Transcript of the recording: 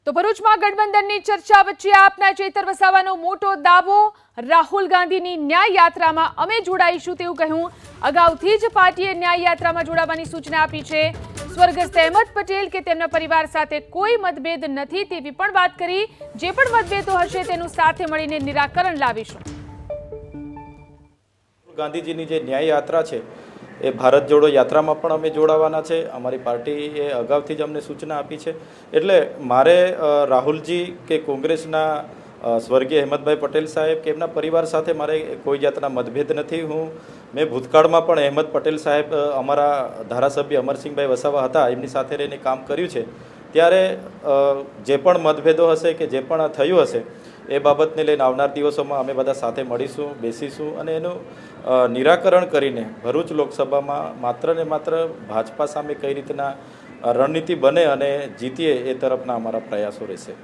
તો ભરૂચમાં ગઠબંધનની ચર્ચા વચ્ચે આપના ચેતર વસાવાનો મોટો દાવો, રાહુલ ગાંધીની ન્યાય યાત્રામાં અમે જોડાઈશું તેવું કહ્યું। અગાઉથી જ પાર્ટીએ ન્યાય યાત્રામાં જોડાવાની સૂચના આપી છે। સ્વર્ગસ્થ અહેમદ પટેલ કે તેમના પરિવાર સાથે કોઈ મતભેદ નથી તેવી પણ વાત કરી। જે પણ મતભેદો હશે તેનું સાથે મળીને નિરાકરણ લાવીશું। ગાંધીજીની જે ન્યાય યાત્રા છે એ ભારત જોડો યાત્રામાં પણ અમે જોડાવાના છે। અમારી પાર્ટીએ અગાઉથી જ અમને સૂચના આપી છે। એટલે મારે રાહુલજી કે કોંગ્રેસના સ્વર્ગીય અહેમદભાઈ પટેલ સાહેબ કે એમના પરિવાર સાથે મારે કોઈ જાતના મતભેદ નથી। મેં ભૂતકાળમાં પણ અહેમદ પટેલ સાહેબ અમારા ધારાસભ્ય અમરસિંહભાઈ વસાવા હતા, એમની સાથે રહીને કામ કર્યું છે। ત્યારે જે પણ મતભેદો હશે કે જે પણ થયું હશે એ બાબતને લઈને આવનાર દિવસોમાં અમે બધા સાથે મળીશું, બેસીશું અને એનું નિરાકરણ કરીને ભરૂચ લોકસભામાં માત્ર ને માત્ર ભાજપા સામે કઈ રીતના રણનીતિ બને અને જીતીએ એ તરફના અમારા પ્રયાસો રહેશે।